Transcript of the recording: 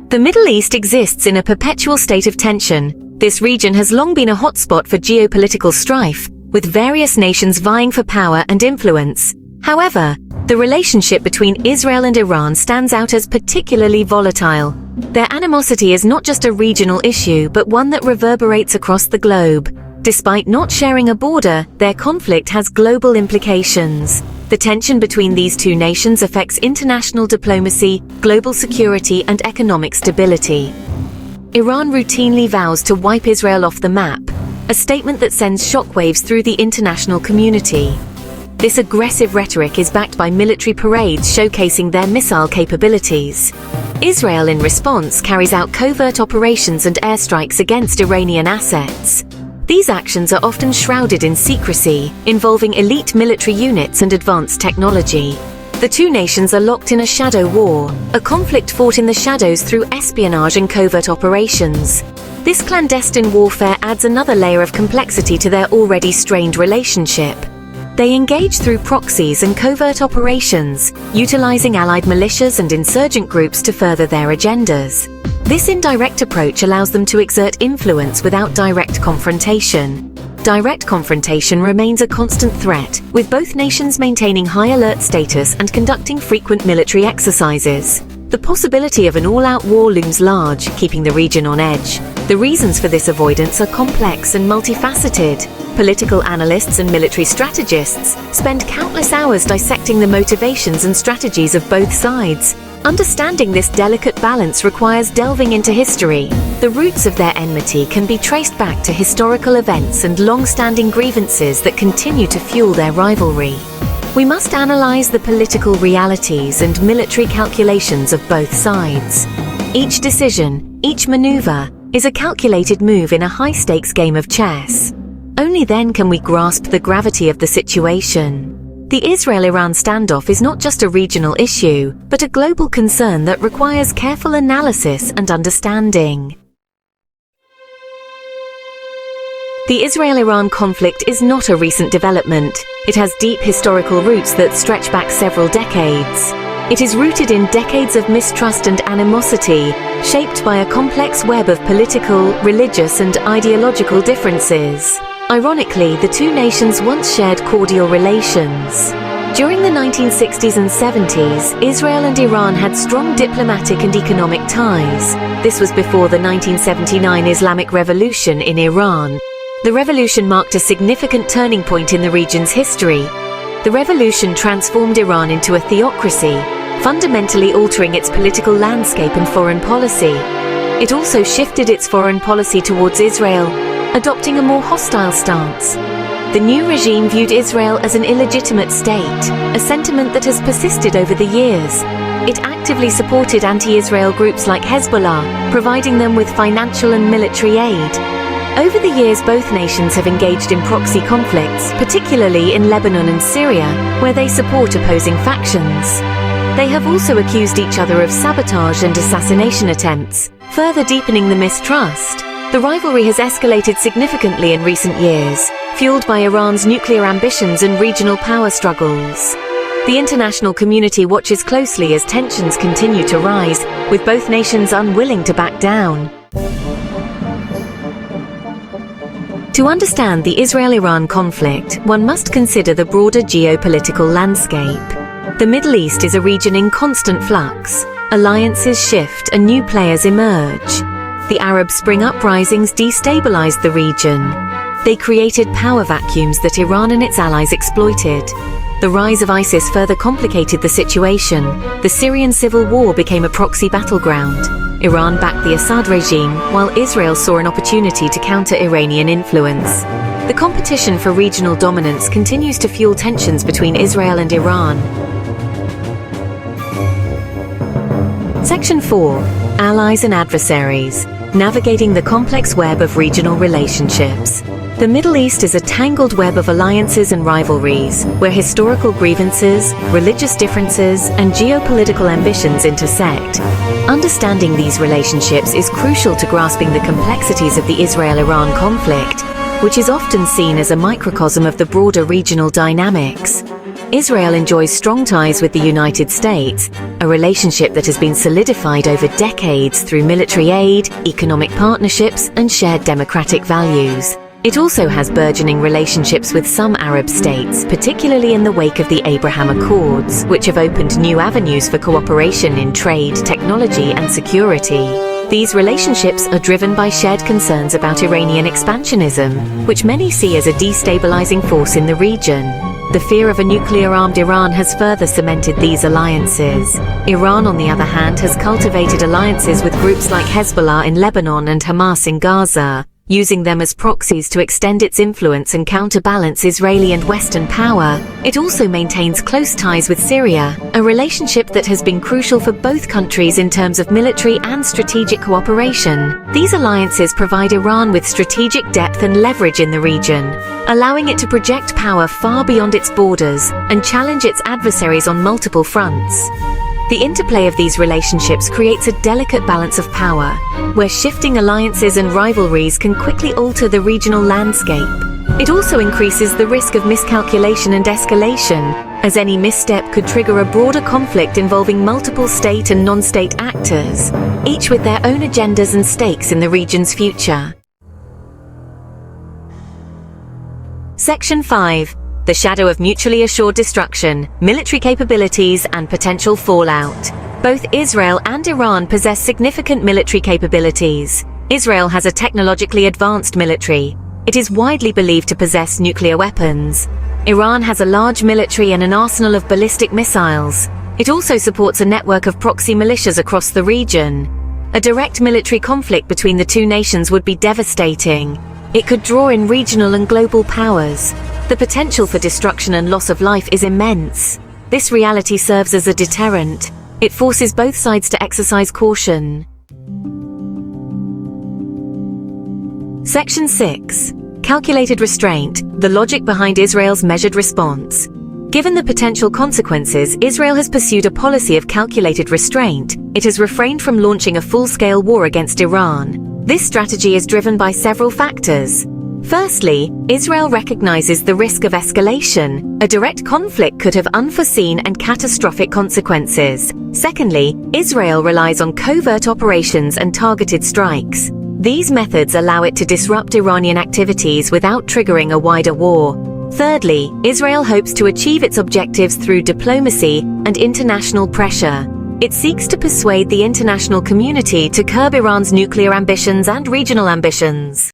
The Middle East exists in a perpetual state of tension. This region has long been a hotspot for geopolitical strife, with various nations vying for power and influence. However, the relationship between Israel and Iran stands out as particularly volatile. Their animosity is not just a regional issue, but one that reverberates across the globe. Despite not sharing a border, their conflict has global implications. The tension between these two nations affects international diplomacy, global security, and economic stability. Iran routinely vows to wipe Israel off the map, a statement that sends shockwaves through the international community. This aggressive rhetoric is backed by military parades showcasing their missile capabilities. Israel, in response, carries out covert operations and airstrikes against Iranian assets. These actions are often shrouded in secrecy, involving elite military units and advanced technology. The two nations are locked in a shadow war, a conflict fought in the shadows through espionage and covert operations. This clandestine warfare adds another layer of complexity to their already strained relationship. They engage through proxies and covert operations, utilizing allied militias and insurgent groups to further their agendas. This indirect approach allows them to exert influence without direct confrontation. Direct confrontation remains a constant threat, with both nations maintaining high alert status and conducting frequent military exercises. The possibility of an all-out war looms large, keeping the region on edge. The reasons for this avoidance are complex and multifaceted. Political analysts and military strategists spend countless hours dissecting the motivations and strategies of both sides. Understanding this delicate balance requires delving into history. The roots of their enmity can be traced back to historical events and long-standing grievances that continue to fuel their rivalry. We must analyze the political realities and military calculations of both sides. Each decision, each maneuver, is a calculated move in a high-stakes game of chess. Only then can we grasp the gravity of the situation. The Israel-Iran standoff is not just a regional issue, but a global concern that requires careful analysis and understanding. The Israel-Iran conflict is not a recent development. It has deep historical roots that stretch back several decades. It is rooted in decades of mistrust and animosity, shaped by a complex web of political, religious, and ideological differences. Ironically, the two nations once shared cordial relations. During the 1960s and 70s, Israel and Iran had strong diplomatic and economic ties. This was before the 1979 Islamic Revolution in Iran. The revolution marked a significant turning point in the region's history. The revolution transformed Iran into a theocracy, fundamentally altering its political landscape and foreign policy. It also shifted its foreign policy towards Israel, adopting a more hostile stance. The new regime viewed Israel as an illegitimate state, a sentiment that has persisted over the years. It actively supported anti-Israel groups like Hezbollah, providing them with financial and military aid. Over the years, both nations have engaged in proxy conflicts, particularly in Lebanon and Syria, where they support opposing factions. They have also accused each other of sabotage and assassination attempts, further deepening the mistrust. The rivalry has escalated significantly in recent years, fueled by Iran's nuclear ambitions and regional power struggles. The international community watches closely as tensions continue to rise, with both nations unwilling to back down. To understand the Israel-Iran conflict, one must consider the broader geopolitical landscape. The Middle East is a region in constant flux. Alliances shift and new players emerge. The Arab Spring uprisings destabilized the region. They created power vacuums that Iran and its allies exploited. The rise of ISIS further complicated the situation. The Syrian Civil War became a proxy battleground. Iran backed the Assad regime, while Israel saw an opportunity to counter Iranian influence. The competition for regional dominance continues to fuel tensions between Israel and Iran. Section 4. Allies and Adversaries. Navigating the complex web of regional relationships. The Middle East is a tangled web of alliances and rivalries, where historical grievances, religious differences, and geopolitical ambitions intersect. Understanding these relationships is crucial to grasping the complexities of the Israel-Iran conflict, which is often seen as a microcosm of the broader regional dynamics. Israel enjoys strong ties with the United States, a relationship that has been solidified over decades through military aid, economic partnerships, and shared democratic values. It also has burgeoning relationships with some Arab states, particularly in the wake of the Abraham Accords, which have opened new avenues for cooperation in trade, technology, and security. These relationships are driven by shared concerns about Iranian expansionism, which many see as a destabilizing force in the region. The fear of a nuclear-armed Iran has further cemented these alliances. Iran, on the other hand, has cultivated alliances with groups like Hezbollah in Lebanon and Hamas in Gaza, using them as proxies to extend its influence and counterbalance Israeli and Western power. It also maintains close ties with Syria, a relationship that has been crucial for both countries in terms of military and strategic cooperation. These alliances provide Iran with strategic depth and leverage in the region, allowing it to project power far beyond its borders and challenge its adversaries on multiple fronts. The interplay of these relationships creates a delicate balance of power, where shifting alliances and rivalries can quickly alter the regional landscape. It also increases the risk of miscalculation and escalation, as any misstep could trigger a broader conflict involving multiple state and non-state actors, each with their own agendas and stakes in the region's future. Section 5. The shadow of mutually assured destruction, military capabilities, and potential fallout. Both Israel and Iran possess significant military capabilities. Israel has a technologically advanced military. It is widely believed to possess nuclear weapons. Iran has a large military and an arsenal of ballistic missiles. It also supports a network of proxy militias across the region. A direct military conflict between the two nations would be devastating. It could draw in regional and global powers. The potential for destruction and loss of life is immense. This reality serves as a deterrent. It forces both sides to exercise caution. Section 6. Calculated restraint, the logic behind Israel's measured response. Given the potential consequences, Israel has pursued a policy of calculated restraint. It has refrained from launching a full-scale war against Iran. This strategy is driven by several factors. Firstly, Israel recognizes the risk of escalation. A direct conflict could have unforeseen and catastrophic consequences. Secondly, Israel relies on covert operations and targeted strikes. These methods allow it to disrupt Iranian activities without triggering a wider war. Thirdly, Israel hopes to achieve its objectives through diplomacy and international pressure. It seeks to persuade the international community to curb Iran's nuclear ambitions and regional ambitions.